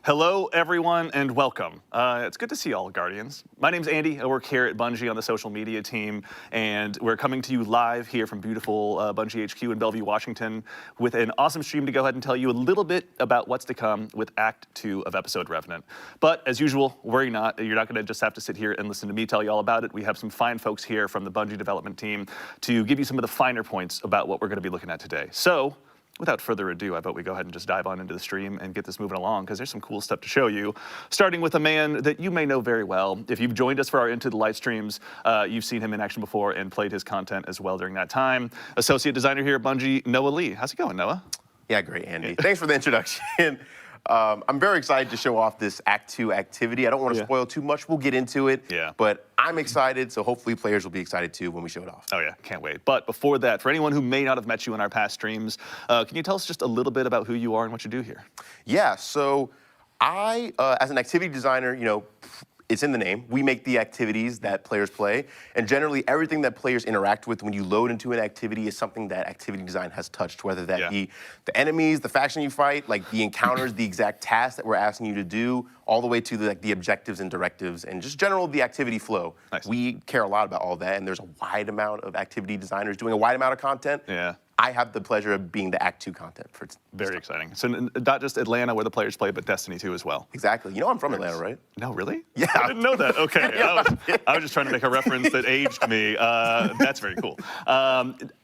Hello, everyone, and welcome. It's good to see all Guardians. My name's Andy. I work here at Bungie on the social media team, and we're coming to you live here from beautiful Bungie HQ in Bellevue, Washington, with an awesome stream to go ahead and tell you a little bit about what's to come with Act 2 of episode Revenant. But as usual, worry not. You're not going to just have to sit here and listen to me tell you all about it. We have some fine folks here from the Bungie development team to give you some of the finer points about what we're going to be looking at today. So, without further ado, I vote we go ahead and just dive on into the stream and get this moving along, because there's some cool stuff to show you, starting with a man that you may know very well. If you've joined us for our Into the Light streams, you've seen him in action before and played his content as well during that time. Associate designer here at Bungie, Noah Lee. How's it going, Noah? Yeah, great, Andy. Thanks for the introduction. I'm very excited to show off this Act 2 activity. I don't want to spoil too much. We'll get into it. Yeah. But I'm excited, so hopefully players will be excited too when we show it off. Oh yeah, can't wait. But before that, for anyone who may not have met you in our past streams, can you tell us just a little bit about who you are and what you do here? Yeah, so I, as an activity designer, it's in the name. We make the activities that players play, and generally everything that players interact with when you load into an activity is something that activity design has touched, whether that be the enemies, the faction you fight, like the encounters, the exact tasks that we're asking you to do, all the way to the objectives and directives, and just general the activity flow. Nice. We care a lot about all that, and there's a wide amount of activity designers doing a wide amount of content. Yeah. I have the pleasure of being the Act 2 content for Very exciting. So not just Atlanta where the players play, but Destiny 2 as well. Exactly. You know I'm from Atlanta, right? No, really? Yeah. I didn't know that. Okay. I was just trying to make a reference that aged me. That's very cool.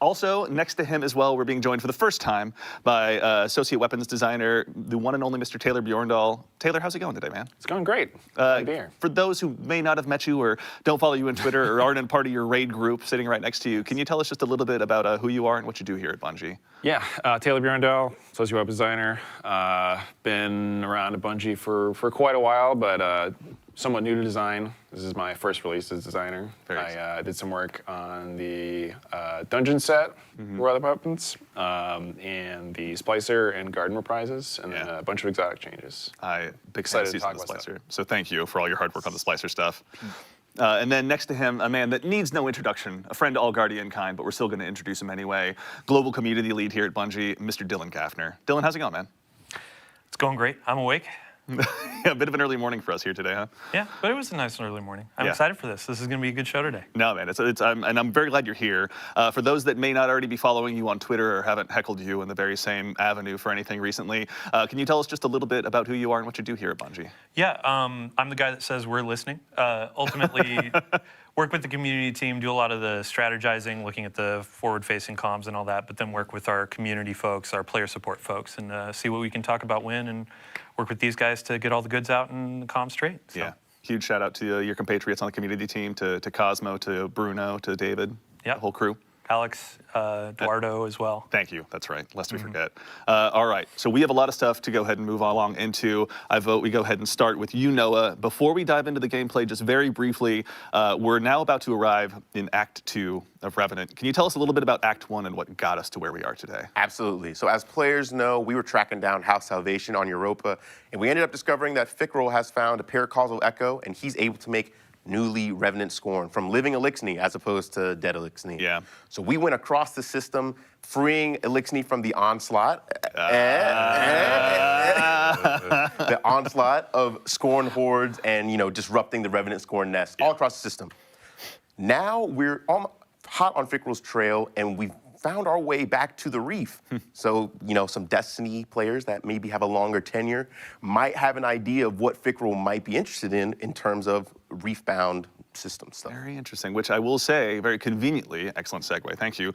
Also, next to him as well, we're being joined for the first time by associate weapons designer, the one and only Mr. Taylor Bjorndal. Taylor, how's it going today, man? It's going great. Glad to be here. For those who may not have met you or don't follow you on Twitter or aren't in part of your raid group sitting right next to you, can you tell us just a little bit about who you are and what you do here at Bungie? Yeah, Taylor Bjorndal, associate web designer. Been around at Bungie for quite a while, but somewhat new to design. This is my first release as designer. I did some work on the dungeon set for other weapons, and the Splicer and Garden Reprises, and then a bunch of exotic changes. Big excited to talk about the Splicer. So thank you for all your hard work on the Splicer stuff. And then next to him, a man that needs no introduction, a friend to all Guardian kind, but we're still going to introduce him anyway. Global community lead here at Bungie, Mr. Dylan Gaffner. Dylan, how's it going, man? It's going great. I'm awake. Yeah, a bit of an early morning for us here today, huh? Yeah, but it was a nice early morning. I'm excited for this. This is going to be a good show today. No, man, and I'm very glad you're here. For those that may not already be following you on Twitter or haven't heckled you in the very same avenue for anything recently, can you tell us just a little bit about who you are and what you do here at Bungie? Yeah, I'm the guy that says we're listening. Ultimately, work with the community team, do a lot of the strategizing, looking at the forward-facing comms and all that, but then work with our community folks, our player support folks, and see what we can talk about when, and work with these guys to get all the goods out and the comms straight. So. Yeah, huge shout out to your compatriots on the community team, to Cosmo, to Bruno, to David, the whole crew. Alex, Eduardo as well. Thank you. That's right, lest we forget. All right, so we have a lot of stuff to go ahead and move along into. I vote we go ahead and start with you, Noah. Before we dive into the gameplay, just very briefly, we're now about to arrive in Act 2 of Revenant. Can you tell us a little bit about Act 1 and what got us to where we are today? Absolutely. So as players know, we were tracking down House Salvation on Europa, and we ended up discovering that Fickrel has found a paracausal echo, and he's able to make newly Revenant Scorn from living Elixni as opposed to dead Elixni. Yeah. So we went across the system, freeing Elixni from the onslaught. The onslaught of Scorn hordes and, disrupting the Revenant Scorn nest all across the system. Now we're hot on Fickrel's trail, and we've found our way back to the reef. So, some Destiny players that maybe have a longer tenure might have an idea of what Fickrel might be interested in terms of reef-bound system stuff. Very interesting, which I will say, very conveniently, excellent segue, thank you,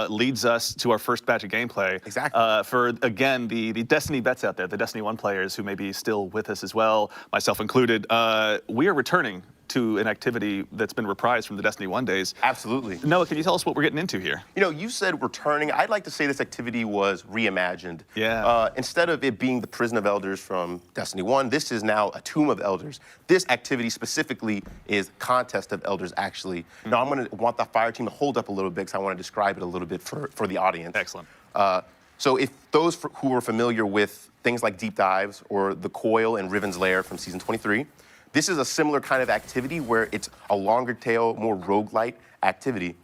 leads us to our first batch of gameplay. Exactly. For, again, the Destiny vets out there, the Destiny 1 players who may be still with us as well, myself included, we are returning to an activity that's been reprised from the Destiny 1 days. Absolutely. Noah, can you tell us what we're getting into here? You said returning. I'd like to say this activity was reimagined. Yeah. Instead of it being the Prison of Elders from Destiny 1, this is now a Tomb of Elders. This activity specifically is Contest of Elders, actually. Now, I'm going to want the fire team to hold up a little bit because I want to describe it a little bit for the audience. Excellent. So if those who are familiar with things like Deep Dives or The Coil and Riven's Lair from Season 23, this is a similar kind of activity where it's a longer tail, more roguelite activity.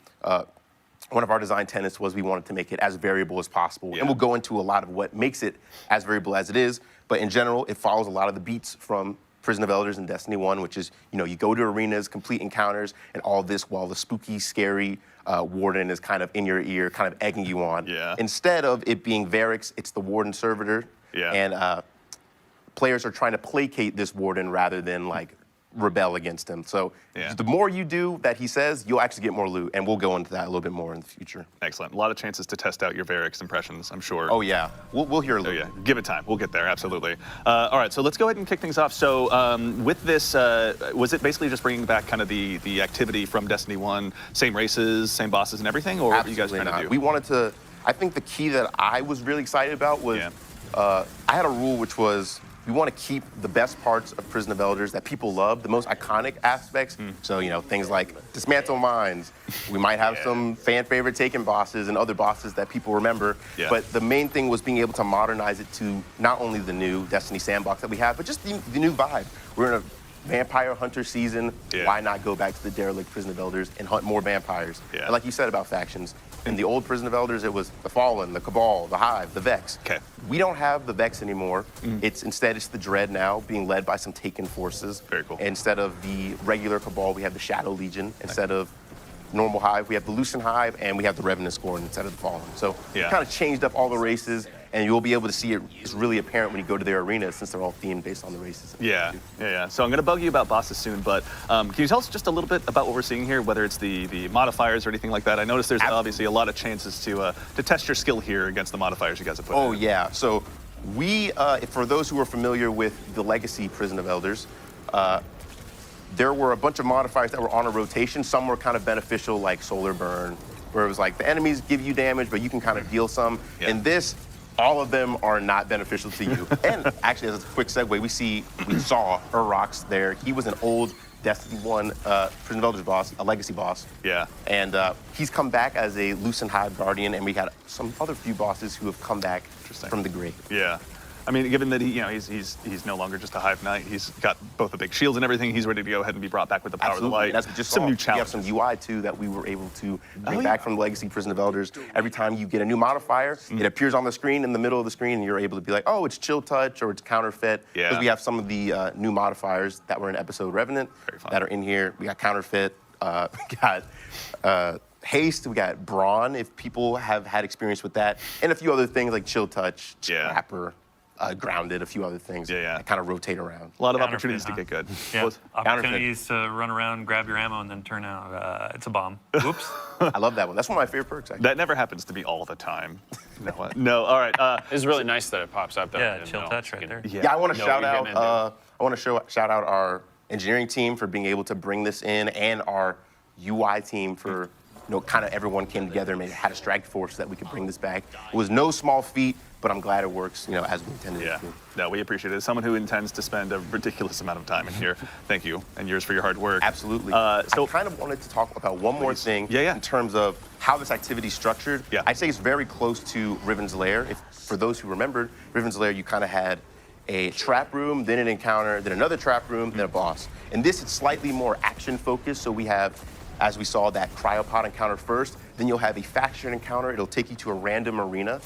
One of our design tenets was we wanted to make it as variable as possible. And we'll go into a lot of what makes it as variable as it is. But in general, it follows a lot of the beats from Prison of Elders and Destiny 1, which is, you go to arenas, complete encounters, and all this while the spooky, scary warden is kind of in your ear, kind of egging you on. Yeah. Instead of it being Varix, it's the warden servitor. Yeah. And players are trying to placate this warden rather than like rebel against him. So the more you do that he says, you'll actually get more loot, and we'll go into that a little bit more in the future. Excellent. A lot of chances to test out your Varix impressions, I'm sure. Oh yeah, we'll hear a little. Oh, yeah. Give it time. We'll get there. Absolutely. All right. So let's go ahead and kick things off. So with this, was it basically just bringing back kind of the activity from Destiny 1, same races, same bosses, and everything, or what are you guys trying to do? We wanted to. I think the key that I was really excited about was I had a rule which was, we want to keep the best parts of Prison of Elders that people love, the most iconic aspects. So, things like dismantle mines. We might have some fan favorite Taken bosses and other bosses that people remember. But the main thing was being able to modernize it to not only the new Destiny sandbox that we have, but just the new vibe. We're in a vampire hunter season. Why not go back to the derelict Prison of Elders and hunt more vampires? And like you said about factions, in the old Prison of Elders, it was the Fallen, the Cabal, the Hive, the Vex. We don't have the Vex anymore. Instead, it's the Dread now, being led by some Taken forces. Very cool. Instead of the regular Cabal, we have the Shadow Legion. Instead of normal Hive, we have the Lucent Hive, and we have the Revenant Scorn instead of the Fallen. So we kind of changed up all the races, and you'll be able to see it's really apparent when you go to their arenas, since they're all themed based on the races. Yeah. So I'm going to bug you about bosses soon, but can you tell us just a little bit about what we're seeing here, whether it's the modifiers or anything like that? I noticed there's obviously a lot of chances to test your skill here against the modifiers you guys have put in. Oh, yeah. So we, for those who are familiar with the legacy Prison of Elders, there were a bunch of modifiers that were on a rotation. Some were kind of beneficial, like Solar Burn, where it was like the enemies give you damage, but you can kind of deal some. And this, all of them are not beneficial to you. And actually, as a quick segue, we saw Urrox there. He was an old Destiny 1 Prison of Elders boss, a legacy boss. And he's come back as a Lucent Hive Guardian, and we had some other few bosses who have come back from the grave. I mean, given that he's no longer just a Hive Knight, he's got both the big shields and everything. He's ready to go ahead and be brought back with the power of the light. That's just some new challenges. We have some UI too that we were able to bring back from the legacy Prison of Elders. Every time you get a new modifier, it appears on the screen in the middle of the screen, and you're able to be like, oh, it's Chill Touch or it's Counterfeit. Because we have some of the new modifiers that were in episode Revenant that are in here. We got Counterfeit. We got Haste. We got Brawn, if people have had experience with that, and a few other things like Chill Touch, Scrapper. Grounded, a few other things that kind of rotate around. A lot of opportunities to get good. Opportunities to run around, grab your ammo, and then turn out it's a bomb. Oops. I love that one. That's one of my favorite perks, actually. That never happens to me all the time. No, all right. It's really nice that it pops up. Chill touch right there. I want to shout out. I want to shout out our engineering team for being able to bring this in, and our UI team for kind of everyone came together and had a strike force so that we could bring this back. It was no small feat, but I'm glad it works, as we intended it to. No, we appreciate it. As someone who intends to spend a ridiculous amount of time in here, thank you, and yours for your hard work. Absolutely. I kind of wanted to talk about one more thing in terms of how this activity is structured. I'd say it's very close to Riven's Lair. For those who remembered, Riven's Lair, you kind of had a trap room, then an encounter, then another trap room, then a boss. And this is slightly more action-focused, so we have, as we saw, that cryopod encounter first, then you'll have a faction encounter. It'll take you to a random arena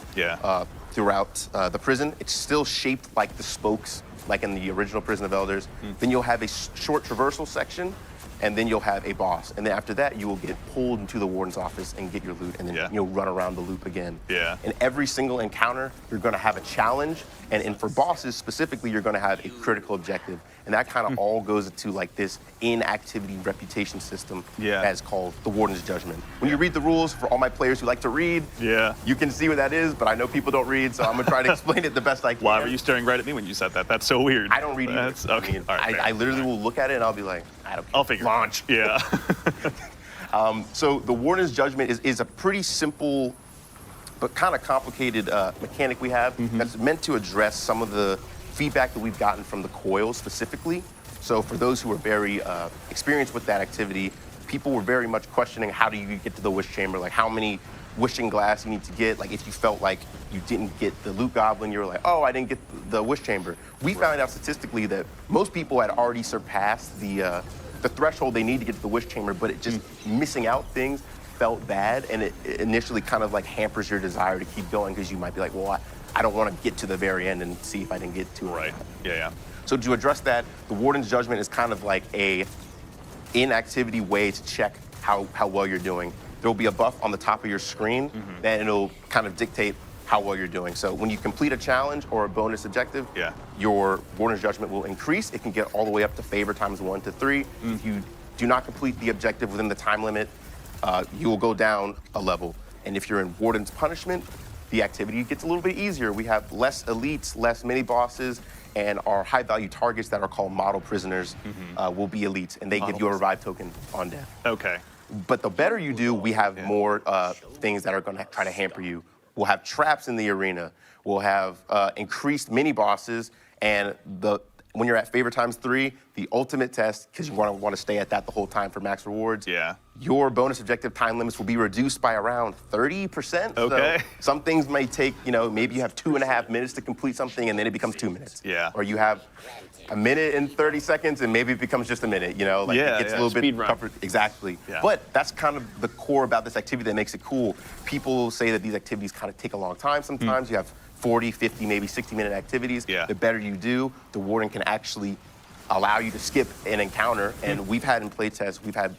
throughout the prison. It's still shaped like the spokes, like in the original Prison of Elders. Then you'll have a short traversal section, and then you'll have a boss. And then after that, you will get pulled into the warden's office and get your loot, and then you'll run around the loop again. In every single encounter, you're gonna have a challenge, and for bosses specifically, you're gonna have a critical objective. And that kind of all goes into like this in-activity reputation system that's called the Warden's Judgment. When you read the rules, for all my players who like to read, you can see what that is, but I know people don't read, so I'm gonna try to explain it the best I can. Why were you staring right at me when you said that? That's so weird. I don't read either. Okay. I literally will look at it and I'll be like, I don't care. I'll figure Launch. So the Warden's Judgment is a pretty simple but kind of complicated mechanic we have that's meant to address some of the feedback that we've gotten from the coils specifically. So for those who are very experienced with that activity, people were very much questioning how do you get to the wish chamber, like how many wishing glass you need to get, like if you felt like you didn't get the loot goblin, you were like, oh, I didn't get the wish chamber. We found out statistically that most people had already surpassed the threshold they need to get to the wish chamber, but it just missing out things felt bad, and it initially kind of like hampers your desire to keep going, because you might be like, well, I don't want to get to the very end and see if I didn't get to it. Right. Yeah. So to address that, the Warden's Judgment is kind of like a inactivity way to check how well you're doing. There will be a buff on the top of your screen, then it'll kind of dictate how well you're doing. So when you complete a challenge or a bonus objective, your Warden's Judgment will increase. It can get all the way up to favor times 1 to 3. If you do not complete the objective within the time limit, you will go down a level. And if you're in Warden's Punishment, the activity gets a little bit easier. We have less elites, less mini-bosses, and our high-value targets that are called model prisoners will be elites, and they give you a revive token on death. Okay. But the better you do, we have more things that are going to try to hamper you. We'll have traps in the arena. We'll have increased mini-bosses, and when you're at favor times 3, the ultimate test, because you want to stay at that the whole time for max rewards, your bonus objective time limits will be reduced by around 30%. Okay. So some things may take, maybe you have 2.5 minutes to complete something, and then it becomes 2 minutes. Yeah. Or you have a minute and 30 seconds, and maybe it becomes just a minute, it gets a little bit tougher. Exactly. Yeah. But that's kind of the core about this activity that makes it cool. People say that these activities kind of take a long time sometimes. You have 40, 50, maybe 60-minute activities. Yeah. The better you do, the Warden can actually allow you to skip an encounter. And we've had in playtests, we've had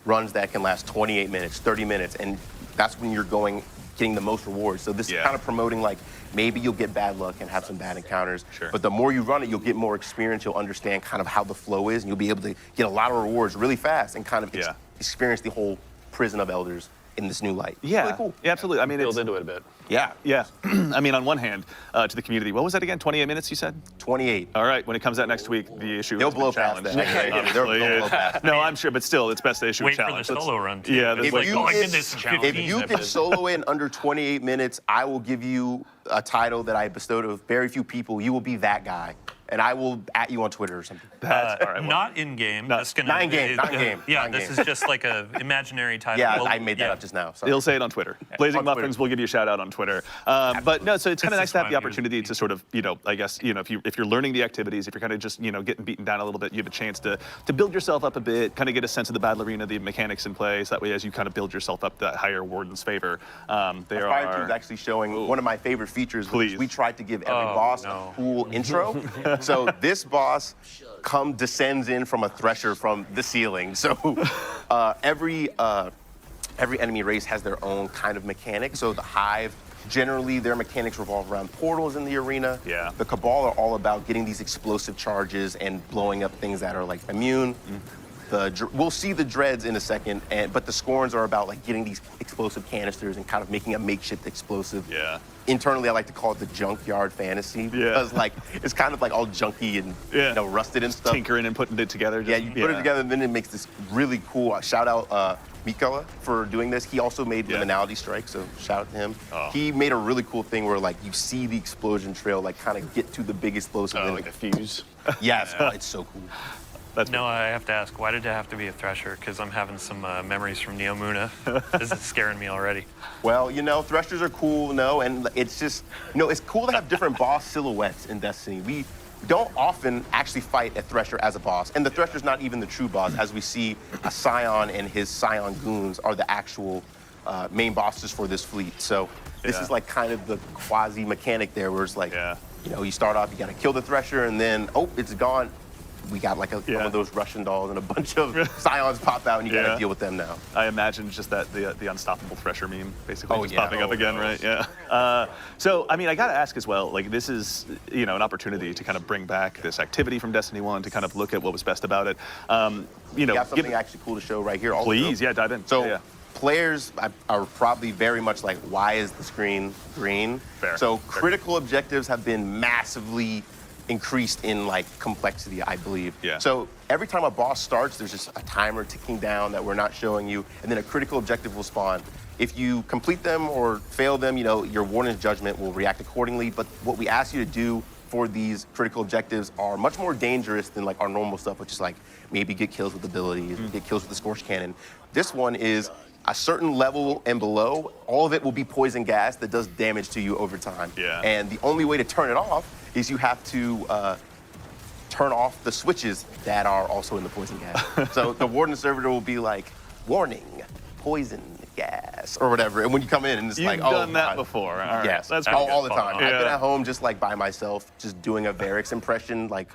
runs that can last 28 minutes, 30 minutes, and that's when you're getting the most rewards. So this is kind of promoting, like, maybe you'll get bad luck and have some bad encounters. Sure. But the more you run it, you'll get more experience. You'll understand kind of how the flow is, and you'll be able to get a lot of rewards really fast and kind of experience the whole Prison of Elders in this new light. Yeah. Really cool. Yeah, absolutely. I mean, Build into it a bit. Yeah. Yeah. I mean, on one hand, to the community, what was that again? 28 minutes, you said? 28. All right. When it comes out next week, the issue They'll has been blow past challenged. that. Obviously, They'll blow past that. No, I'm sure, but still, it's best to issue a Wait for the challenge. solo run, too. Yeah, It's that's like, like, oh, I get- did this in If 15 you can minutes. solo it in under 28 minutes, I will give you a title that I bestowed of very few people. You will be that guy. And I will at you on Twitter or something. That's all right. Well, Not in game. Not- That's gonna, not in game, not in game, Yeah, not in this game. is just like a imaginary title. Yeah, Well, I made that up just now. Sorry. He'll say it on Twitter. Blazing On Twitter. Muffins will give you a shout out on Twitter. But no, so it's kind of This nice is to have why the I'm using opportunity to sort of, I guess, if you're learning the activities, if you're kind of just, getting beaten down a little bit, you have a chance to build yourself up a bit, kind of get a sense of the battle arena, the mechanics in place. That way, as you kind of build yourself up that higher Warden's favor, there Fire are. Team's actually showing one of my favorite features, which Please. we tried to give every boss a cool intro. So this boss descends in from a thresher from the ceiling. So every enemy race has their own kind of mechanic. So the Hive, generally their mechanics revolve around portals in the arena. Yeah. The Cabal are all about getting these explosive charges and blowing up things that are like immune. We'll see the Dreads in a second, but the Scorns are about like getting these explosive canisters and kind of making a makeshift explosive. Yeah. Internally, I like to call it the junkyard fantasy because like it's kind of like all junky and rusted and stuff. Tinkering and putting it together. Yeah, you put it together and then it makes this really cool. Shout out Mikala for doing this. He also made Liminality Strike, so shout out to him. Oh. He made a really cool thing where like you see the explosion trail like kind of get to the big explosive. Like a fuse. Yes, it's so cool. That's I have to ask, why did it have to be a Thresher? Because I'm having some memories from Neomuna. This is scaring me already. Well, Threshers are cool, and it's just, it's cool to have different boss silhouettes in Destiny. We don't often actually fight a Thresher as a boss, and the Thresher's not even the true boss, as we see a Scion and his Scion goons are the actual main bosses for this fleet. So this is like kind of the quasi mechanic there, where it's like, you start off, you gotta kill the Thresher, and then, it's gone. We got like one of those Russian dolls and a bunch of Scions pop out and you gotta deal with them now. I imagine just that the unstoppable Thresher meme basically just yeah. popping up again, right? Yeah. So I mean, I gotta ask as well. Like this is an opportunity to kind of bring back this activity from Destiny 1 to kind of look at what was best about it. We got something actually cool to show right here. Also. Please, dive in. So players are probably very much like, why is the screen green? Fair. So critical objectives have been massively increased in like complexity, I believe. Yeah. So every time a boss starts, there's just a timer ticking down that we're not showing you, and then a critical objective will spawn. If you complete them or fail them, your Warden's Judgment will react accordingly. But what we ask you to do for these critical objectives are much more dangerous than like our normal stuff, which is like maybe get kills with abilities, get kills with the Scorch Cannon. This one is a certain level and below, all of it will be poison gas that does damage to you over time. Yeah. And the only way to turn it off is you have to turn off the switches that are also in the poison gas. So the Warden servitor will be like, warning, poison, yes, or whatever. And when you come in and it's You've like, oh, done that God. before. All right. Yes, That's all the time. Yeah. I've been at home just like by myself, just doing a Varix impression, like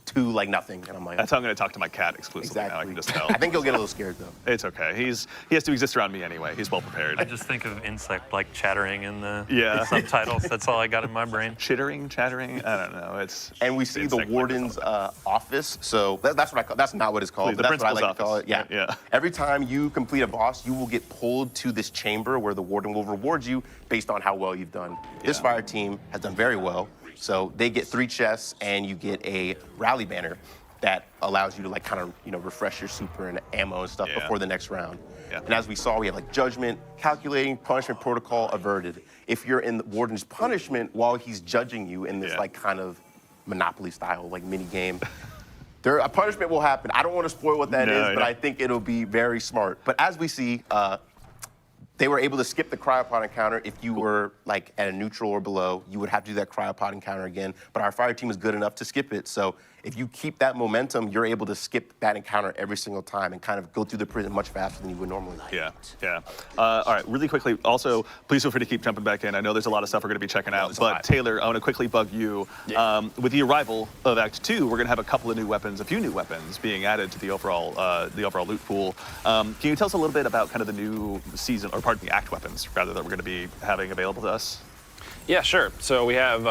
to like nothing, and I'm like, That's how I'm going to talk to my cat exclusively exactly. now. I can just tell. I think he'll get a little scared though. It's okay. He has to exist around me anyway. He's well prepared. I just think of insect like chattering in the Yeah. subtitles. That's all I got in my brain. Chittering, chattering. I don't know. It's And we see the insect warden's office. So that's what I call. That's not what it's called. Please, But the that's what I like principal's to call it. office. Yeah. Yeah. Every time you complete a boss, you will get pulled to this chamber where the warden will reward you based on how well you've done. This Yeah. fire team has done very well. So they get 3 chests, and you get a rally banner that allows you to like kind of refresh your super and ammo and stuff Yeah. before the next round. Yeah. And as we saw, we have like judgment, calculating, punishment protocol, averted. If you're in the warden's punishment while he's judging you in this Yeah. like kind of Monopoly style like mini game, a punishment will happen. I don't want to spoil what that is, but yeah. I think it'll be very smart. But as we see, they were able to skip the cryopod encounter. If you were like at a neutral or below, you would have to do that cryopod encounter again. But our fire team is good enough to skip it. So if you keep that momentum, you're able to skip that encounter every single time and kind of go through the prison much faster than you would normally. Yeah, yeah. All right, really quickly, also, please feel free to keep jumping back in. I know there's a lot of stuff we're going to be checking out, there's a but lot. Taylor, I want to quickly bug you. Yeah. With the arrival of Act 2, we're going to have a couple of new weapons, a few new weapons being added to the overall loot pool. Can you tell us a little bit about kind of the new season, or pardon me, Act weapons, rather, that we're going to be having available to us? Yeah, sure. So we have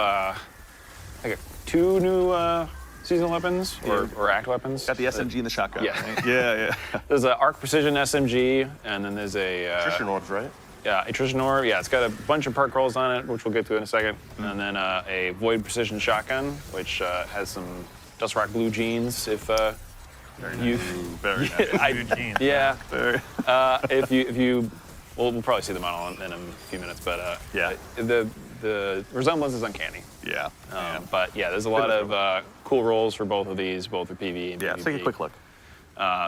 like 2 new seasonal weapons or act weapons. Got the SMG and the shotgun. Yeah. Right? Yeah. There's an Arc Precision SMG, and then there's a Christian orbs, right? yeah, attrition orb. Yeah, it's got a bunch of perk rolls on it, which we'll get to in a second. And then a Void Precision shotgun, which has some Dust Rock blue jeans. If you, Very nice. Eugene. yeah, Very- if you, we'll probably see the model in a few minutes, but Yeah. the resemblance is uncanny. Yeah. Yeah. But yeah, there's a lot of cool rolls for both of these, both for PvE and Yeah, PvP. let's take a quick look.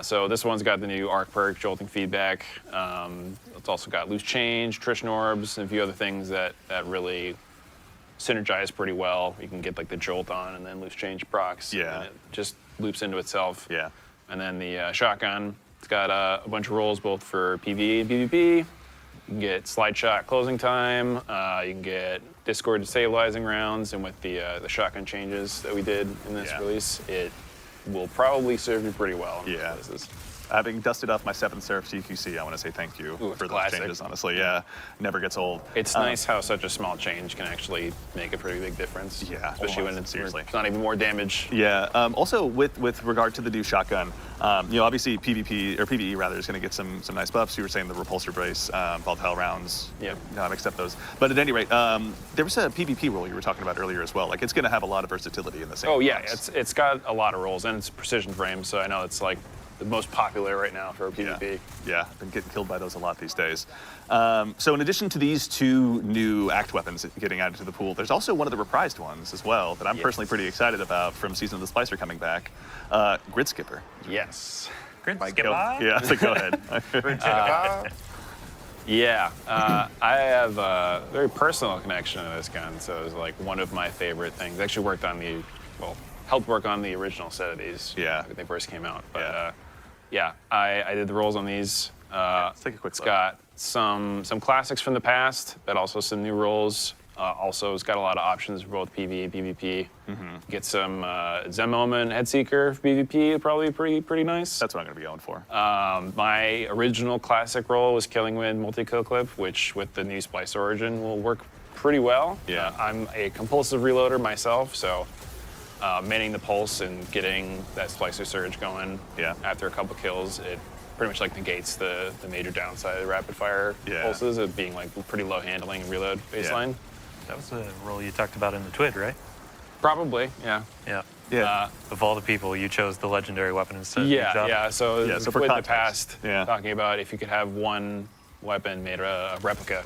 So this one's got the new arc perk, jolting feedback. It's also got loose change, attrition orbs, and a few other things that really synergize pretty well. You can get like the jolt on and then loose change procs. Yeah. And it just loops into itself. Yeah. And then the shotgun, it's got a bunch of rolls both for PvE and PvP. You can get slide shot closing time. You can get Discord destabilizing rounds, and with the shotgun changes that we did in this Yeah. release, it will probably serve you pretty well. in Yeah. places. Having dusted off my 7th Seraph CQC, I want to say thank you Ooh, it's for those classic. changes, honestly. Yeah, never gets old. It's nice how such a small change can actually make a pretty big difference. Yeah, especially when seriously. it's not even more damage. Yeah. Also, with regard to the new shotgun, obviously PvP or PvE rather is going to get some nice buffs. You were saying the repulsor brace, volatile rounds. Yep. No, I mixed up those. But at any rate, there was a PvP role you were talking about earlier as well. Like it's going to have a lot of versatility in the same. Oh yeah, box. it's got a lot of rolls and it's precision frames, so I know it's like the most popular right now for PvP. Yeah, I've been getting killed by those a lot these days. So in addition to these 2 new act weapons getting added to the pool, there's also one of the reprised ones as well that I'm Yes. personally pretty excited about from Season of the Splicer coming back. Grid Skipper. Yes. Grid Mike, skip go. by? Yeah, so go ahead. Yeah, I have a very personal connection to this gun, so it was like one of my favorite things. I actually helped work on the original set of these Yeah. when they first came out. But Yeah. I did the rolls on these. Let's take a quick It's look. got some classics from the past, but also some new rolls. Also, it's got a lot of options for both PvE and PvP. Mm-hmm. Get some Zen Moment Headseeker for PvP, probably pretty nice. That's what I'm going to be going for. My original classic roll was Killing Wind multi-kill clip, which with the new Splice Origin will work pretty well. Yeah. I'm a compulsive reloader myself, so manning the pulse and getting that Splicer Surge going Yeah. after a couple kills, it pretty much like negates the major downside of the rapid fire Yeah. pulses of being like pretty low handling and reload baseline. That was a role you talked about in the TWID, right? Probably, yeah. Yeah. Yeah. Of all the people, you chose the legendary weapon instead. Good Yeah, job. yeah. So, Yeah, so for with the context, past, yeah. talking about if you could have one weapon made a replica,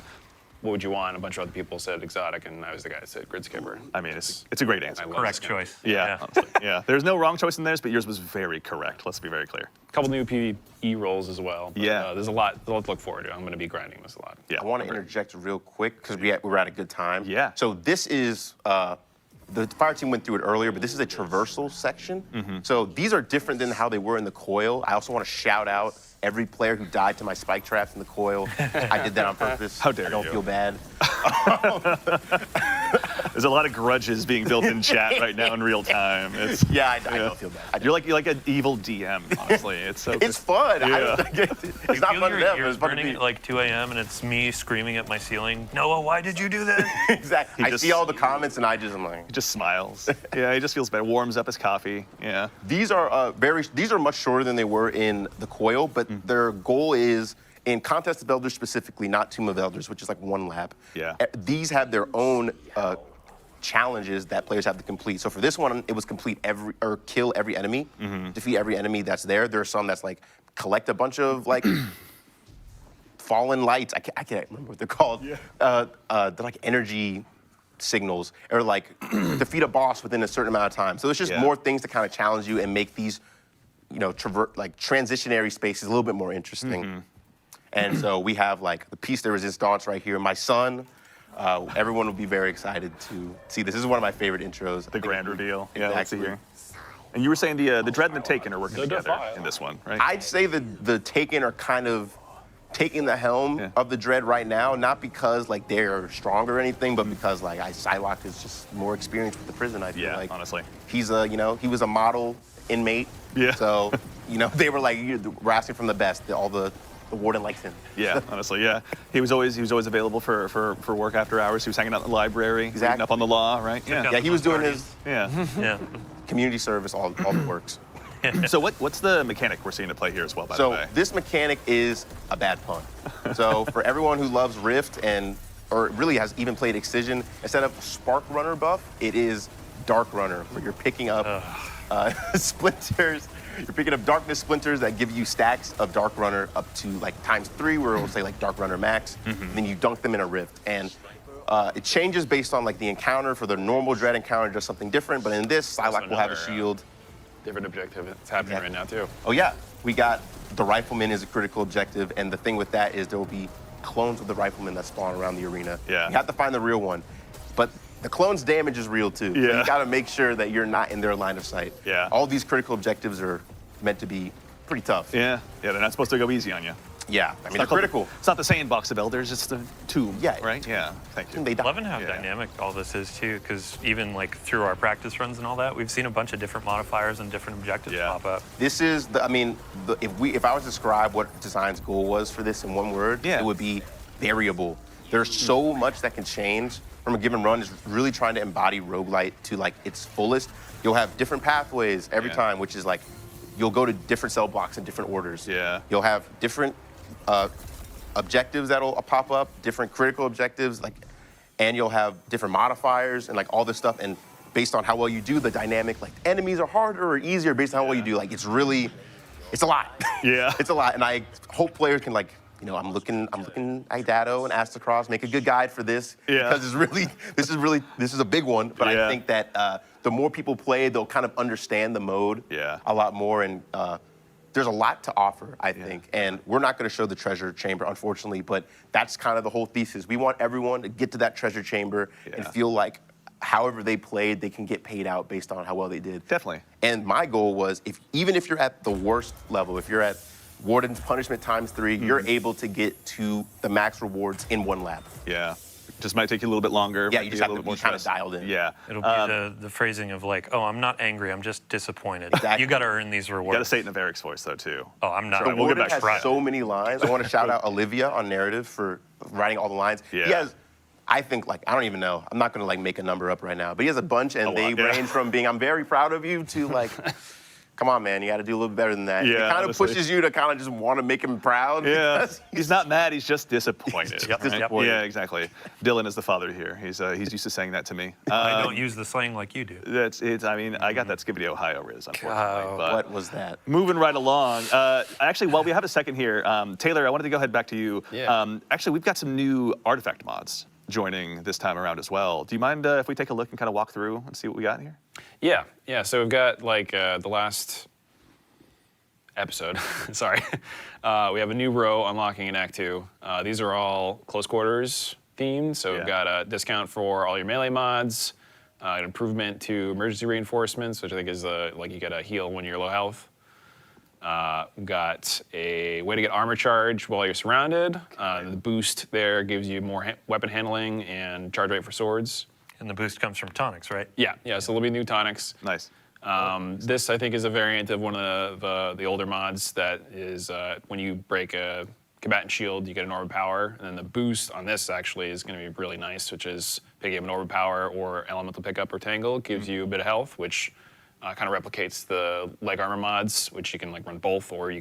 what would you want? A bunch of other people said exotic, and I was the guy that said Grid Skipper. I mean, it's a great answer. I love Correct this gun. choice. Yeah, honestly. Yeah. There's no wrong choice in theirs, but yours was very correct. Let's be very clear. A couple new PvE rolls as well. But, Yeah. there's a lot to look forward to. I'm going to be grinding this a lot. Yeah. I want to interject real quick because we're at a good time. Yeah. So this is the fire team went through it earlier, but this is a traversal section. So these are different than how they were in the coil. I also want to shout out every player who died to my spike traps in the coil. I did that on purpose. How dare I don't you. feel bad. There's a lot of grudges being built in chat right now in real time. It's, Yeah, I don't feel bad. you're like an evil DM, honestly. It's so. It's fun. I don't think it's not Feel fun to your them, but ears it's fun to burning me. at like 2 a.m. and it's me screaming at my ceiling. Noah, why did you do that? Exactly. He I just- see all the comments and I'm like, He just smiles. Yeah, he just feels bad. Warms up his coffee. Yeah. these are these are much shorter than they were in the coil, but their goal is in Contest of Elders specifically, not Tomb of Elders, which is like 1 lap. Yeah. These have their own challenges that players have to complete. So for this one, it was kill every enemy, defeat every enemy that's there. There are some that's like collect a bunch of like fallen lights. I can't remember what they're called. They're like energy signals, or like defeat a boss within a certain amount of time. So there's just more things to kind of challenge you and make these, transitionary spaces a little bit more interesting. And so we have like the piece de resistance right here. My son, everyone will be very excited to see this. This is one of my favorite intros. The grand reveal. Yeah, let's see Exactly. here. And you were saying the Dread and the Taken are working The together Defile. in this one, right? I'd say the Taken are kind of taking the helm of the Dread right now, not because like they're stronger or anything, but because like Psylocke is just more experienced with the prison. I feel Yeah, like honestly. he's he was a model inmate. Yeah. So they were like, we're asking from the best. All the warden likes him. Yeah, honestly, yeah. He was always available for work after hours. He was hanging out in the library, reading Exactly. up on the law, right? out Yeah, he was doing his Yeah. Yeah. community service, all the works. So what's the mechanic we're seeing at play here as well, by the So way? this mechanic is a bad pun. So for everyone who loves Rift or really has even played Excision, instead of Spark Runner buff, it is Dark Runner, where you're picking up splinters. You're picking up darkness splinters that give you stacks of Dark Runner up to like ×3, where it'll say like Dark Runner max. And then you dunk them in a Rift. And it changes based on like the encounter. For the normal Dread encounter, just something different. But in this, Psylocke will have a another, shield. Different objective. It's happening right now too. Oh yeah, we got the Rifleman is a critical objective, and the thing with that is there will be clones of the Rifleman that spawn around the arena. Yeah. You have to find the real one, but the clone's damage is real too. So Yeah. you got to make sure that you're not in their line of sight. Yeah. All these critical objectives are meant to be pretty tough. Yeah, they're not supposed to go easy on you. Yeah, I mean they're Not called- critical. It's not the Sandbox of Elders, it's the Tomb, Yeah. right? Yeah, thank you. They die. Loving how Yeah. dynamic all this is too, because even like through our practice runs and all that, we've seen a bunch of different modifiers and different objectives Yeah. pop up. This is if I was to describe what design's goal was for this in one word, Yeah. it would be variable. There's so much that can change from a given run. Is really trying to embody roguelite to like its fullest. You'll have different pathways every Yeah. time, which is like you'll go to different cell blocks in different orders. Yeah. You'll have different objectives that'll pop up, different critical objectives, and you'll have different modifiers and like all this stuff. And based on how well you do, the dynamic, like enemies are harder or easier based on how well you do. Like it's a lot. Yeah. It's a lot, and I hope players can I'm looking at Dado and Astacross, make a good guide for this. Yeah. Because this is a big one. But Yeah. I think that the more people play, they'll kind of understand the mode Yeah. a lot more, and there's a lot to offer, I think. And we're not going to show the treasure chamber, unfortunately, but that's kind of the whole thesis. We want everyone to get to that treasure chamber and Yeah. feel like however they played, they can get paid out based on how well they did. Definitely. And my goal was, even if you're at the worst level, if you're at Warden's Punishment ×3, you're able to get to the max rewards in 1 lap. Yeah. Just might take you a little bit longer. Yeah, might you be just a have little to more be kind of stress. dialed in. Yeah. It'll be the phrasing of like, oh, I'm not angry, I'm just disappointed. Exactly. You got to earn these rewards. You gotta say it in a Varric's voice, though, too. Oh, I'm not. The We'll get Warden back has to that. so many lines. I want to shout out Olivia on narrative for writing all the lines. Yeah. He has, I think, I don't even know. I'm not going to make a number up right now. But he has a bunch, and they lot, yeah. range from being, I'm very proud of you, to come on, man, you got to do a little bit better than that. Yeah, it kind of honestly. pushes you to kind of just want to make him proud. Yeah, because he's not mad. He's just disappointed. Yep, right? disappointed. Yeah, exactly. Dylan is the father here. He's used to saying that to me. I don't use the slang like you do. That's it. I mean, I got that Skibbity Ohio riz, unfortunately. But What was that? moving right along. Actually, while we have a second here, Taylor, I wanted to go ahead back to you. Yeah. Actually, we've got some new artifact mods joining this time around as well. Do you mind if we take a look and kind of walk through and see what we got here? Yeah. So we've got the last episode. Sorry. We have a new row unlocking in Act 2. These are all close quarters themed. So we've got a discount for all your melee mods, an improvement to emergency reinforcements, which I think is like you get a heal when you're low health. Got a way to get armor charge while you're surrounded. The boost there gives you more weapon handling and charge rate for swords. And the boost comes from tonics, right? Yeah, so there'll be new tonics. Nice. This, I think, is a variant of one of the older mods that is when you break a combatant shield, you get an orb of power. And then the boost on this actually is going to be really nice, which is picking up an orb of power or elemental pickup or tangle. Gives you a bit of health, which kind of replicates the leg armor mods, which you can like run both, or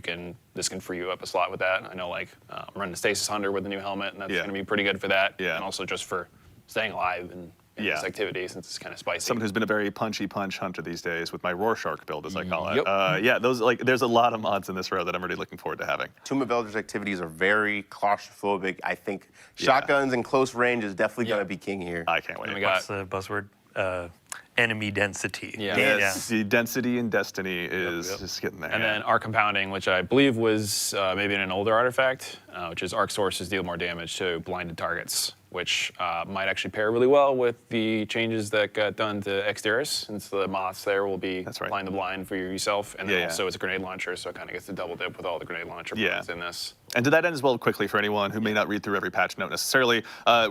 this can free you up a slot with that. I know like I'm running Stasis Hunter with the new helmet, and that's going to be pretty good for that. Yeah. And also just for staying alive in this activity, since it's kind of spicy. Someone who's been a very punchy punch hunter these days with my Rorschach build, as I call it. Yep. Yeah, those there's a lot of mods in this row that I'm really looking forward to having. Tomb of Elders activities are very claustrophobic. I think shotguns in close range is definitely going to be king here. I can't wait. And we What's got the buzzword? Enemy density. Yeah. Yes, the density in Destiny is just getting there. And then arc compounding, which I believe was maybe in an older artifact, which is arc sources deal more damage to blinded targets, which might actually pair really well with the changes that got done to Exteris, since the moths there will be applying the blind for yourself, and then also it's a grenade launcher, so it kind of gets to double dip with all the grenade launcher mods in this. And to that end as well, quickly for anyone who may not read through every patch note necessarily,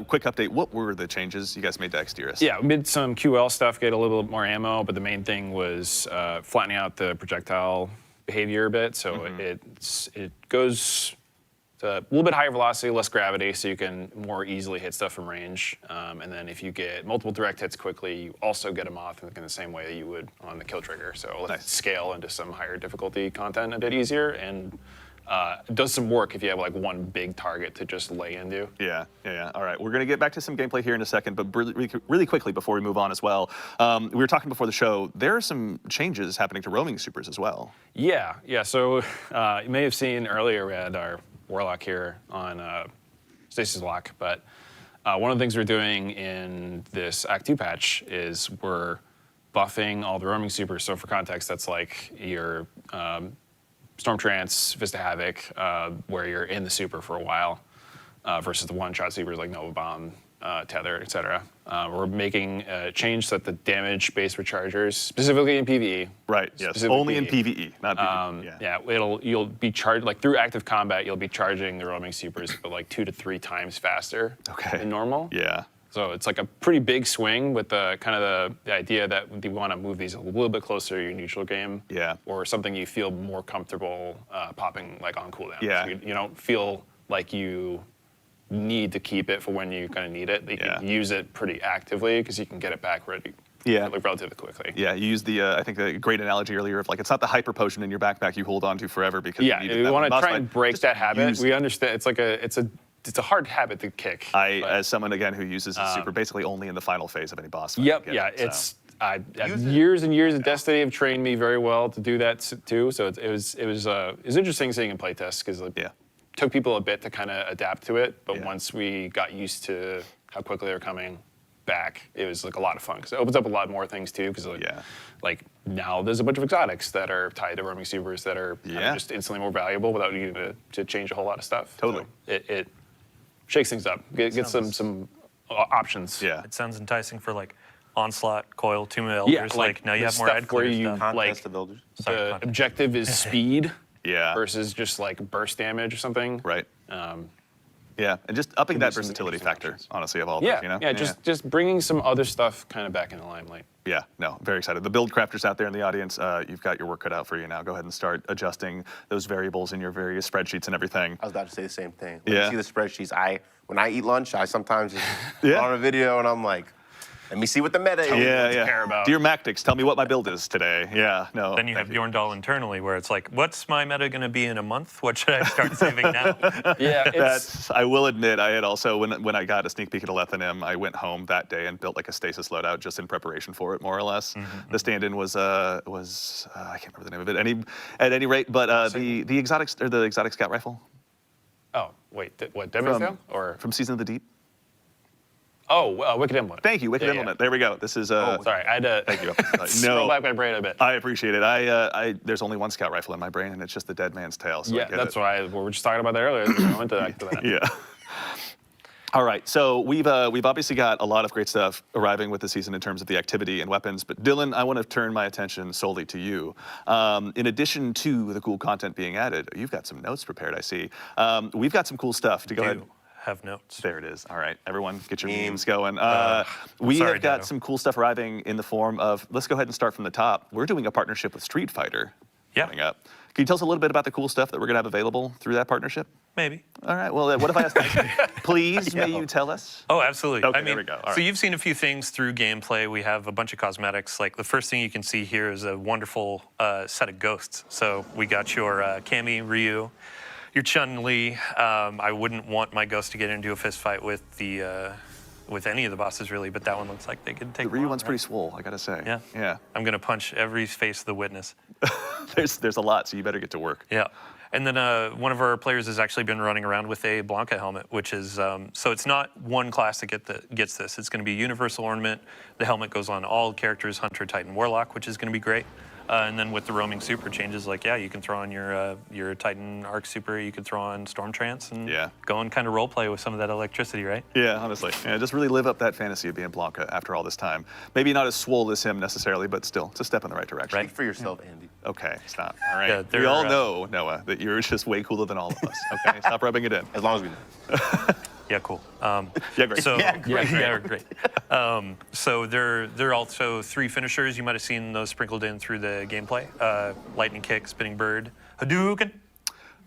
quick update, what were the changes you guys made to Exteris? Yeah, we did some QL stuff, get a little bit more ammo, but the main thing was flattening out the projectile behavior a bit, so it goes to a little bit higher velocity, less gravity, so you can more easily hit stuff from range. And then if you get multiple direct hits quickly, you also get a moth in the same way that you would on the kill trigger. So let's scale into some higher difficulty content a bit easier, and it does some work if you have like one big target to just lay into. Yeah. All right, we're gonna get back to some gameplay here in a second, but really quickly before we move on as well, we were talking before the show, there are some changes happening to roaming supers as well. Yeah. So you may have seen earlier we had our Warlock here on Stasis Lock, but one of the things we're doing in this Act 2 patch is we're buffing all the roaming supers. So for context, that's like your Storm Trance, Vista Havoc, where you're in the super for a while, versus the one-shot supers like Nova Bomb, Tether, etc. We're making a change so that the damage-based rechargers, specifically in PvE. Right, yes, only in PvE, not PvE. You'll be charged, like through active combat, you'll be charging the roaming supers, but like 2 to 3 times faster than normal. Yeah. So it's like a pretty big swing with the kind of the idea that we want to move these a little bit closer to your neutral game. Yeah. Or something you feel more comfortable popping like on cooldown. Yeah. So you don't feel like you need to keep it for when you kind of need it. You can use it pretty actively because you can get it back ready. Relatively quickly. Yeah, you used the, I think, a great analogy earlier of like, it's not the hyper potion in your backpack you hold on to forever because you we want to try and break that habit. We understand it's a hard habit to kick. As someone, again, who uses the super basically only in the final phase of any boss fight. Years and years of Destiny have trained me very well to do that too. So it was interesting seeing in playtests because it took people a bit to kind of adapt to it. But once we got used to how quickly they were coming back, it was like a lot of fun because it opens up a lot more things too. Because like now there's a bunch of exotics that are tied to roaming supers that are just instantly more valuable without needing to change a whole lot of stuff. Totally. So it shakes things up. Get some options. Yeah. It sounds enticing for like Onslaught, Coil, Tomb of Elders. Like now you have more stuff where you stuff. Contest of Elders. The objective is speed. Versus just like burst damage or something. Right. And just upping that versatility factor, honestly, of all this, you know? Just bringing some other stuff kind of back in the limelight. Yeah, no, very excited. The build crafters out there in the audience, you've got your work cut out for you now. Go ahead and start adjusting those variables in your various spreadsheets and everything. I was about to say the same thing. When you see the spreadsheets, when I eat lunch, I sometimes just on a video and I'm like, let me see what the meta is. Care about. Dear Mactix, tell me what my build is today. Then you have Bjorndal internally where it's like, what's my meta going to be in a month? What should I start saving now? I will admit, I had also, when I got a sneak peek at Alethanim, I went home that day and built like a stasis loadout just in preparation for it, more or less. The stand-in was I can't remember the name of it. At any rate, but the exotic scout rifle. Oh wait, what? Demon's Tale or from Season of the Deep? Oh, Wicked Implement. Thank you, Wicked Implement. There we go. This is. Sorry, I had to. Thank you. Scroll back my brain a bit. I appreciate it. There's only one scout rifle in my brain, and it's just the dead man's tail. So that's why we were just talking about that earlier. I went to that. All right, so we've obviously got a lot of great stuff arriving with the season in terms of the activity and weapons, but Dylan, I want to turn my attention solely to you. In addition to the cool content being added, you've got some notes prepared, I see. We've got some cool stuff to go ahead. Have notes. There it is. All right, everyone, get your memes going. We sorry, have got Dano. some cool stuff arriving in the form of, let's go ahead and start from the top. We're doing a partnership with Street Fighter coming up. Can you tell us a little bit about the cool stuff that we're going to have available through that partnership? Maybe. All right, well, what if I ask please, may you tell us? Oh, absolutely. Okay, I mean, there we go. All so right. you've seen a few things through gameplay. We have a bunch of cosmetics. Like the first thing you can see here is a wonderful set of ghosts. So we got your Cammy, Ryu, your Chun-Li. I wouldn't want my ghost to get into a fist fight with the with any of the bosses really, but that one looks like they could take. The Ryu them on, one's right? pretty swole, I gotta say. Yeah. Yeah. I'm gonna punch every face of the witness. There's a lot, so you better get to work. Yeah. And then one of our players has actually been running around with a Blanca helmet, which is, so it's not one class that gets this. It's going to be a universal ornament. The helmet goes on all characters, Hunter, Titan, Warlock, which is going to be great. And then with the roaming super changes, like, yeah, you can throw on your Titan Arc Super, you can throw on Storm Trance, and go and kind of role play with some of that electricity, right? Yeah, honestly. Yeah, just really live up that fantasy of being Blanca after all this time. Maybe not as swole as him necessarily, but still, it's a step in the right direction. Speak for yourself, Andy. Okay, stop. All right. Yeah, we all know, Noah, that you're just way cooler than all of us. Okay, stop rubbing it in. As long as we know. Yeah, cool. Yeah, great. So, Yeah, great. Yeah, great. So there are also 3 finishers. You might have seen those sprinkled in through the gameplay. Lightning Kick, Spinning Bird, Hadouken.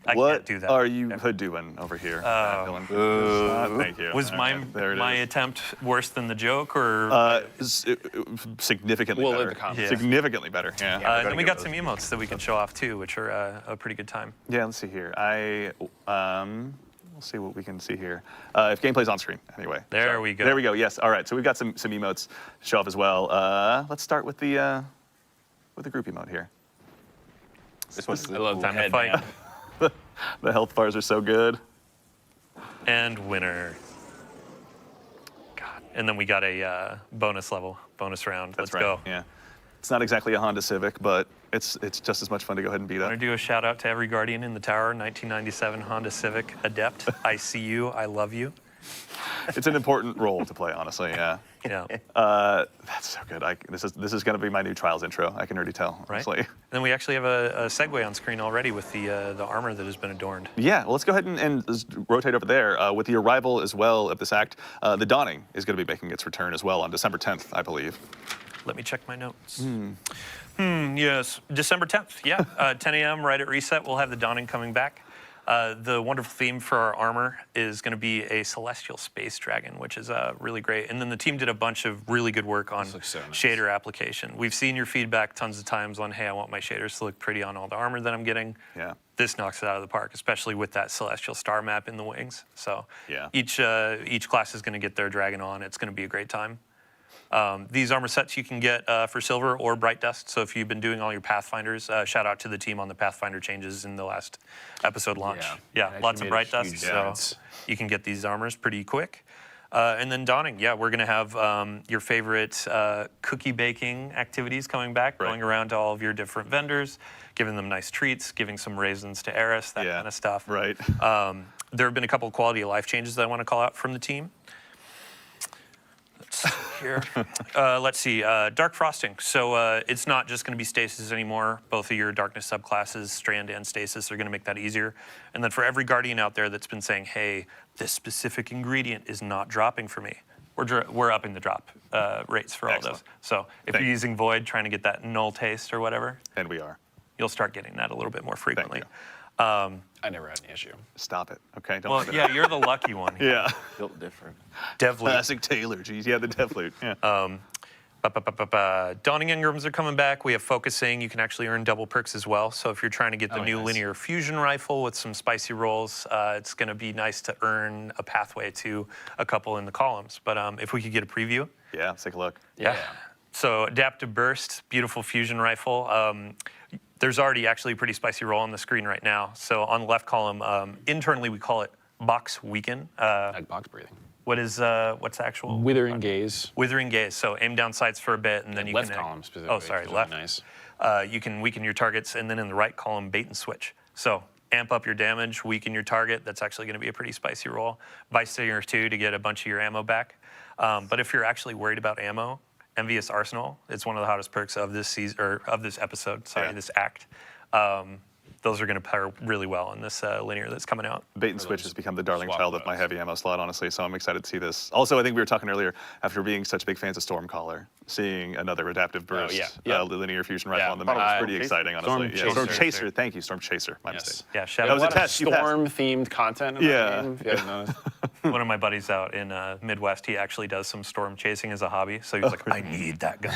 I What can't do that. are you doing over here, Dylan? Thank you. Was All right, there it my is. attempt worse than the joke, or? Significantly We'll better. leave the comments. Yeah. Significantly better, yeah. And gotta then we give got some emotes that we can show off too, which are a pretty good time. Yeah, let's see here. We'll see what we can see here. If gameplay's on screen, anyway. There we go. There we go. Yes. All right. So we've got some emotes to show off as well. Let's start with the group emote here. This one's I love Time to head, fight. man. The health bars are so good. And winner. God. And then we got a bonus round. That's Let's right. go. Yeah. It's not exactly a Honda Civic, but it's just as much fun to go ahead and beat I up. want to do a shout out to every Guardian in the tower. 1997 Honda Civic Adept. I see you. I love you. It's an important role to play, honestly. Yeah. Yeah. That's so good. This is going to be my new Trials intro. I can already tell. Right. Honestly. Then we actually have a segue on screen already with the armor that has been adorned. Yeah, well, let's go ahead and just rotate over there. With the arrival as well of this act, the Dawning is going to be making its return as well on December 10th, I believe. Let me check my notes. Yes, December 10th. Yeah, 10 a.m. right at reset. We'll have the Dawning coming back. The wonderful theme for our armor is going to be a celestial space dragon, which is really great. And then the team did a bunch of really good work on looks so nice. shader application. We've seen your feedback tons of times on, hey, I want my shaders to look pretty on all the armor that I'm getting. Yeah. This knocks it out of the park, especially with that celestial star map in the wings. So Yeah. each class is going to get their dragon on. It's going to be a great time. These armor sets you can get for silver or bright dust. So if you've been doing all your Pathfinders, shout out to the team on the Pathfinder changes in the last episode launch. Yeah. Yeah, It lots actually of made a bright huge dust. difference. So you can get these armors pretty quick. And then Dawning, yeah, we're going to have your favorite cookie baking activities coming back, going around to all of your different vendors, giving them nice treats, giving some raisins to Eris, that kind of stuff. Right. There have been a couple of quality of life changes that I want to call out from the team. Let's see here. Let's see. Dark Frosting. So it's not just going to be Stasis anymore. Both of your Darkness subclasses, Strand and Stasis, are going to make that easier. And then for every Guardian out there that's been saying, hey, this specific ingredient is not dropping for me, we're upping the drop rates for all those. So if you're using Void, trying to get that null taste or whatever, And we are. you'll start getting that a little bit more frequently. I never had an issue. Stop it. Okay. Don't Well, do that. yeah, you're the lucky one. Here. Yeah. Built different. Dev Loop. Classic Taylor. Geez. Yeah, the Dev Loot. Yeah. Dawning Engrams are coming back. We have Focusing. You can actually earn double perks as well. So if you're trying to get the new nice. linear fusion rifle with some spicy rolls, it's going to be nice to earn a pathway to a couple in the columns. But if we could get a preview. Yeah. Let's take a look. Yeah. So Adaptive Burst, beautiful fusion rifle. There's already actually a pretty spicy roll on the screen right now. So on the left column, internally we call it Box Weaken. Like box breathing. What's the actual? Withering Gaze. Withering Gaze. So aim down sights for a bit, and then you left can. column specifically. Oh, sorry, is left. Really nice. You can weaken your targets, and then in the right column, bait and switch. So amp up your damage, weaken your target. That's actually going to be a pretty spicy roll. Vice Stinger 2 to get a bunch of your ammo back. But if you're actually worried about ammo, Envious Arsenal, it's one of the hottest perks of this season, or of this episode, sorry, this act. Those are going to pair really well in this linear that's coming out. Bait and switch has become the darling child of my heavy ammo slot, honestly, so I'm excited to see this. Also, I think we were talking earlier, after being such big fans of Stormcaller, seeing another adaptive burst linear fusion rifle on the map was pretty exciting, honestly. Storm Chaser, thank you, Storm Chaser, my mistake. Yeah, shout that out. was a test. Storm-themed content in that game, if you haven't noticed. One of my buddies out in Midwest, he actually does some storm chasing as a hobby, so he was like, I need that gun.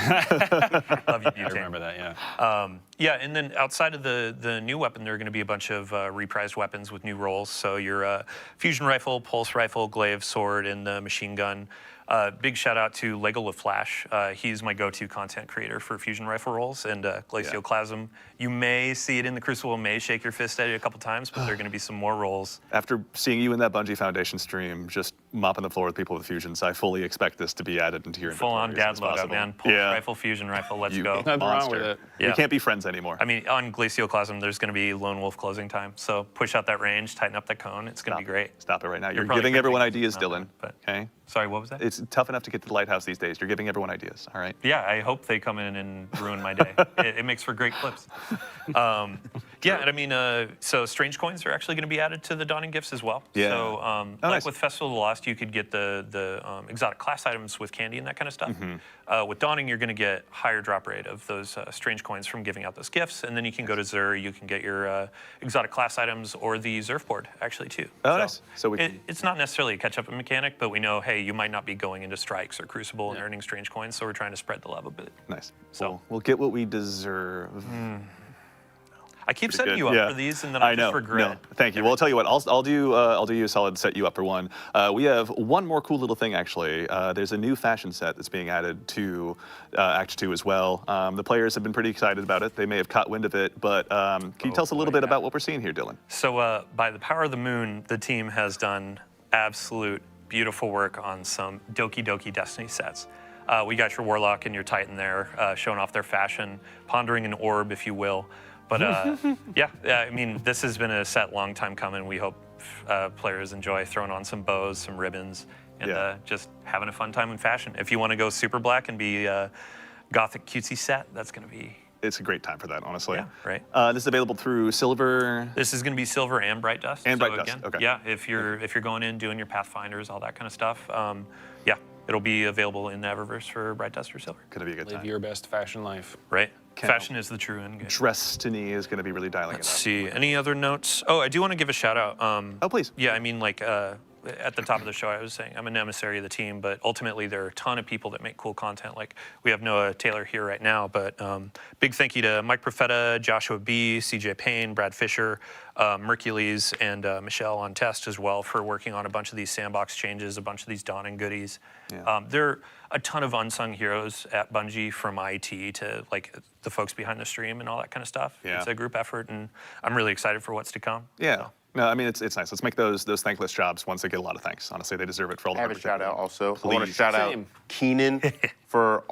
Love you, Butane. I remember that, yeah. Yeah, and then outside of the new weapon, there are going to be a bunch of reprised weapons with new roles. So your fusion rifle, pulse rifle, glaive, sword, and the machine gun. Big shout out to Lego LaFlash. He's my go-to content creator for fusion rifle rolls and Glacioclasm. You may see it in the Crucible, may shake your fist at it a couple times, but there are going to be some more rolls. After seeing you in that Bungie Foundation stream, just mopping the floor with people with fusions, I fully expect this to be added into your inventory. Full-on dad loadout, man. Pulse rifle, fusion rifle, let's go. Nothing wrong with it. We can't be friends anymore. I mean, on Glacioclasm, there's going to be Lone Wolf closing time. So push out that range, tighten up that cone. It's going to be great. Stop it right now. You're giving everyone ideas, Dylan. Okay? Sorry, what was that? It's tough enough to get to the lighthouse these days. You're giving everyone ideas, all right? Yeah, I hope they come in and ruin my day. It makes for great clips. Yeah, and I mean, so strange coins are actually going to be added to the Dawning Gifts as well. Yeah. So like with Festival of the Lost, you could get the exotic class items with candy and that kind of stuff. With Dawning, you're going to get higher drop rate of those strange coins from giving out those gifts, and then you can go to Zur, you can get your exotic class items or the Zerf board actually too. Oh, nice. So it's not necessarily a catch-up mechanic, but we know, hey, you might not be going into Strikes or Crucible and earning strange coins, so we're trying to spread the love a bit. Nice. So we'll get what we deserve. I keep setting you up for these, and then I just regret. No, thank you. Well, I'll tell you what. I'll do you a solid. Set you up for one. We have one more cool little thing actually. There's a new fashion set that's being added to Act 2 as well. The players have been pretty excited about it. They may have caught wind of it, but can you tell us a little bit about what we're seeing here, Dylan? So by the power of the moon, the team has done absolute beautiful work on some Doki Doki Destiny sets. We got your Warlock and your Titan there, showing off their fashion, pondering an orb, if you will. But yeah, I mean, this has been a set long time coming. We hope players enjoy throwing on some bows, some ribbons, and just having a fun time in fashion. If you want to go super black and be gothic cutesy set, that's going to be... It's a great time for that, honestly. Yeah, right. This is available through Silver. This is going to be Silver and Bright Dust. And so Bright again, Dust, okay. Yeah, if you're going in, doing your Pathfinders, all that kind of stuff, yeah, it'll be available in the Eververse for Bright Dust or Silver. Gonna be a good time. Live your best fashion life. Right. Fashion is the true end game. Destiny is going to be really dialing Let's it up. see. Any other notes? Oh, I do want to give a shout out. Oh, please. Yeah, I mean, like at the top of the show, I was saying I'm an emissary of the team, but ultimately there are a ton of people that make cool content. Like we have Noah Taylor here right now, but big thank you to Mike Profeta, Joshua B, CJ Payne, Brad Fisher, Mercules, and Michelle on test as well for working on a bunch of these sandbox changes, a bunch of these Dawning goodies. Yeah. There are a ton of unsung heroes at Bungie, from IT to like the folks behind the stream and all that kind of stuff. Yeah. It's a group effort, and I'm really excited for what's to come. Yeah. So. No, I mean, it's nice. Let's make those thankless jobs ones that get a lot of thanks. Honestly, they deserve it for all the I have a shout out also. Please. I want to shout out Keenan for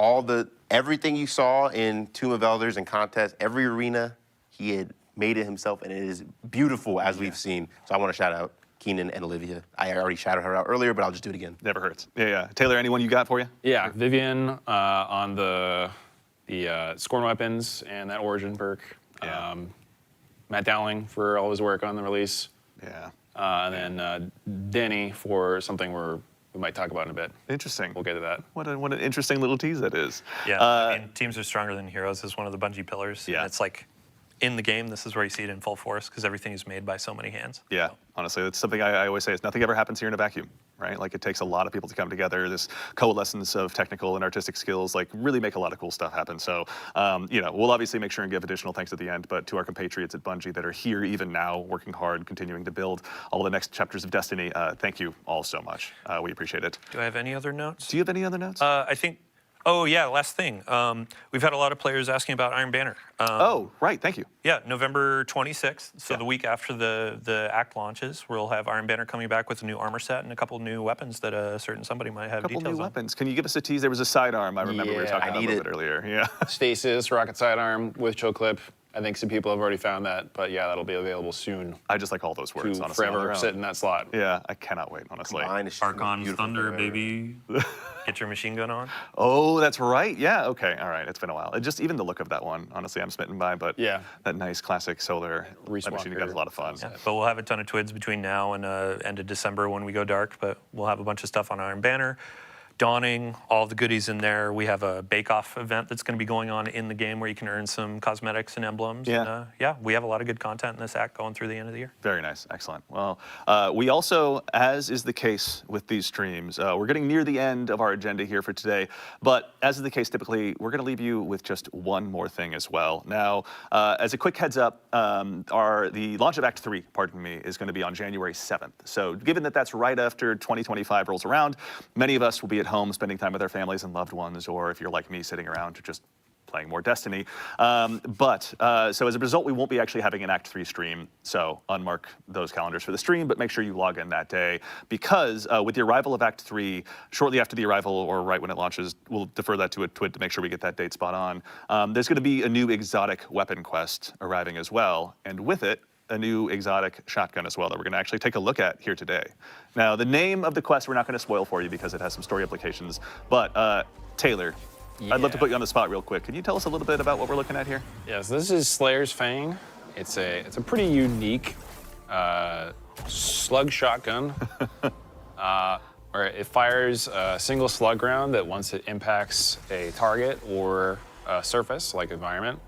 everything you saw in Tomb of Elders and contest. Every arena, he had made it himself, and it is beautiful as we've seen. So I want to shout out Keenan and Olivia. I already shouted her out earlier, but I'll just do it again. Never hurts. Yeah. Taylor, anyone you got for you? Yeah, Vivian on the Scorn weapons and that Origin perk. Yeah. Matt Dowling for all his work on the release. Yeah. And then Denny for something we might talk about in a bit. Interesting. We'll get to that. What an interesting little tease that is. Yeah, I mean, teams are stronger than heroes is one of the Bungie pillars. Yeah. And it's like, in the game, this is where you see it in full force, because everything is made by so many hands. Yeah, honestly, that's something I always say is nothing ever happens here in a vacuum, right? Like it takes a lot of people to come together. This coalescence of technical and artistic skills, like really make a lot of cool stuff happen. So, you know, we'll obviously make sure and give additional thanks at the end, but to our compatriots at Bungie that are here even now, working hard, continuing to build all the next chapters of Destiny, thank you all so much. We appreciate it. Do I have any other notes? Do you have any other notes? I think, oh yeah, last thing. We've had a lot of players asking about Iron Banner. Oh, right, thank you. Yeah, November 26th, so the week after the Act launches, we'll have Iron Banner coming back with a new armor set and a couple new weapons that a certain somebody might have Couple details new on. weapons. Can you give us a tease? There was a sidearm. I remember we were talking about a little bit earlier. Yeah. Stasis, rocket sidearm with choke clip. I think some people have already found that, but yeah, that'll be available soon. I just like all those words, To honestly. on their forever own. sit in that slot. Yeah, I cannot wait, honestly. Mine is just the most Archon beautiful Thunder, thing ever. baby. Get your machine gun on. Oh, that's right. Yeah, okay, all right. It's been a while. Just even the look of that one, honestly, I'm smitten by. But Yeah. that nice classic solar Reese light machine gun is a lot of fun. Yeah, but we'll have a ton of TWIDs between now and end of December when we go dark. But we'll have a bunch of stuff on Iron Banner. Dawning, all the goodies in there. We have a bake-off event that's going to be going on in the game where you can earn some cosmetics and emblems. Yeah. And, yeah, we have a lot of good content in this act going through the end of the year. Very nice, excellent. Well, we also, as is the case with these streams, we're getting near the end of our agenda here for today, but as is the case typically, we're gonna leave you with just one more thing as well. Now, as a quick heads up, the launch of Act 3, pardon me, is gonna be on January 7th. So given that that's right after 2025 rolls around, many of us will be at home spending time with our families and loved ones, or if you're like me, sitting around just playing more Destiny. So as a result, we won't be actually having an Act 3 stream. So unmark those calendars for the stream, but make sure you log in that day because with the arrival of Act 3, shortly after the arrival or right when it launches, we'll defer that to a TWIT to make sure we get that date spot on. There's going to be a new exotic weapon quest arriving as well. And with it, a new exotic shotgun as well that we're going to actually take a look at here today. Now, the name of the quest we're not going to spoil for you because it has some story implications, but Taylor, I'd love to put you on the spot real quick. Can you tell us a little bit about what we're looking at here? Yes, this is Slayer's Fang. It's a pretty unique slug shotgun. Where it fires a single slug round that once it impacts a target or a surface, like environment,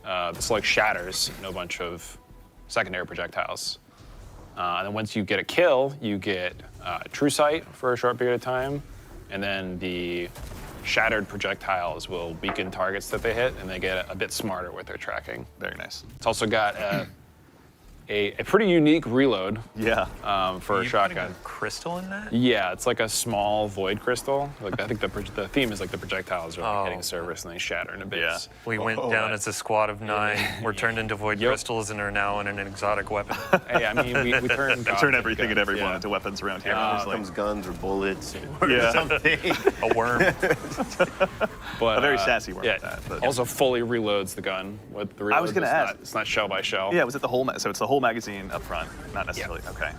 the slug shatters in a bunch of secondary projectiles. And then once you get a kill, you get true sight for a short period of time, and then the shattered projectiles will weaken targets that they hit, and they get a bit smarter with their tracking. Very nice. It's also got a pretty unique reload Yeah. for Are a you shotgun. putting a crystal in that? Yeah, it's like a small void crystal. Like I think the theme is like the projectiles are like hitting surface and they shatter into bits. We went down as a squad of 9. We're turned into void crystals and are now in an exotic weapon. Hey, I mean, we turn They turn everything and everyone yeah. into weapons around here. Here honestly. comes guns or bullets or Yeah. something. A worm. But, A very sassy one yeah, at that, but- Also fully reloads the gun with the reload. I was gonna ask. It's not shell by shell. Yeah, was it the whole? So it's the whole magazine up front, not necessarily. Okay.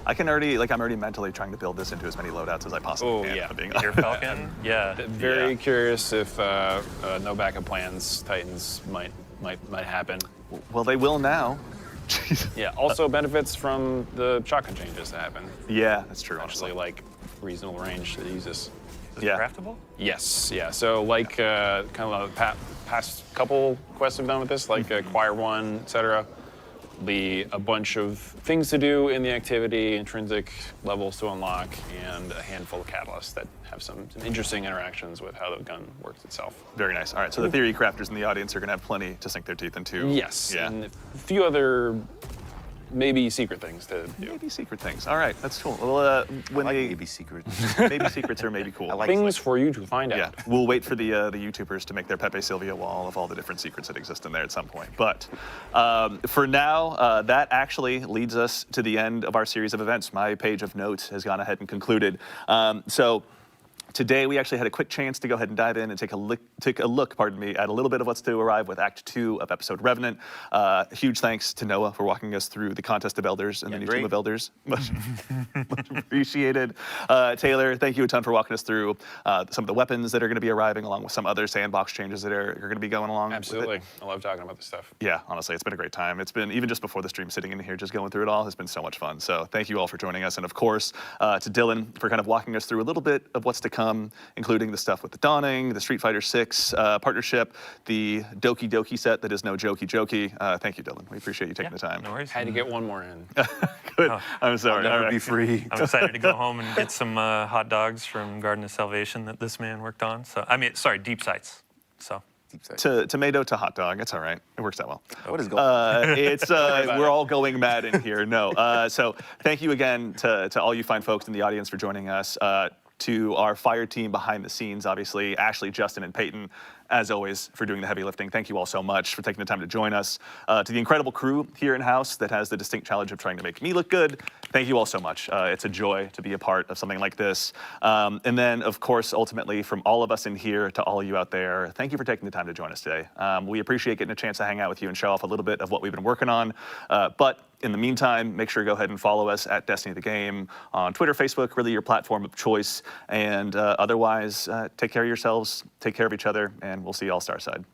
I'm already mentally trying to build this into as many loadouts as I possibly can. yeah. If I'm being Your honest. Falcon? Yeah. Very Yeah. curious if no backup plans Titans might happen. Well, they will now. Jeez. Yeah. Also benefits from the shotgun changes that happen. Yeah, that's true. Actually, Honestly, like reasonable range to use this. Is it Yeah. craftable? Yes, yeah. So like kind of the past couple quests I've done with this, like Choir 1, etc. Be a bunch of things to do in the activity, intrinsic levels to unlock, and a handful of catalysts that have some interesting interactions with how the gun works itself. very nice. All right, so the theory crafters in the audience are going to have plenty to sink their teeth into. Yes, Yeah. and a few other maybe secret things to do. Maybe secret things. All right, that's cool. Well, when Like they maybe secret. maybe secrets are maybe cool. I like Things for you to find Yeah, out. we'll wait for the YouTubers to make their Pepe Sylvia wall of all the different secrets that exist in there at some point. But for now, that actually leads us to the end of our series of events. My page of notes has gone ahead and concluded. So today we actually had a quick chance to go ahead and dive in and take a look, at a little bit of what's to arrive with Act 2 of episode Revenant. Huge thanks to Noah for walking us through the Contest of Elders and the new great. Team of Elders. Much appreciated. Taylor, thank you a ton for walking us through some of the weapons that are going to be arriving, along with some other sandbox changes that are going to be going along. with it. Absolutely. I love talking about this stuff. Yeah, honestly, it's been a great time. It's been, even just before the stream, sitting in here, just going through it all, has been so much fun. So thank you all for joining us. And of course, to Dylan for kind of walking us through a little bit of what's to come, including the stuff with the Dawning, the Street Fighter 6 partnership, the Doki Doki set that is no jokey jokey. Thank you, Dylan. We appreciate you taking the time. No worries. Had to get one more in. Good. I'm sorry. Never All right. be free. I'm excited to go home and get some hot dogs from Garden of Salvation that this man worked on. So deep sights. So Tomato to hot dog. It's all right. It works out well. What is going on? We're all going mad in here. No. So thank you again to all you fine folks in the audience for joining us. To our fire team behind the scenes, obviously, Ashley, Justin, and Peyton. as always, for doing the heavy lifting. Thank you all so much for taking the time to join us. To the incredible crew here in-house that has the distinct challenge of trying to make me look good, thank you all so much. It's a joy to be a part of something like this. And then, of course, ultimately, from all of us in here to all of you out there, thank you for taking the time to join us today. We appreciate getting a chance to hang out with you and show off a little bit of what we've been working on. But in the meantime, make sure to go ahead and follow us at Destiny the Game on Twitter, Facebook, really your platform of choice. And otherwise, take care of yourselves, take care of each other, and we'll see you all Starside.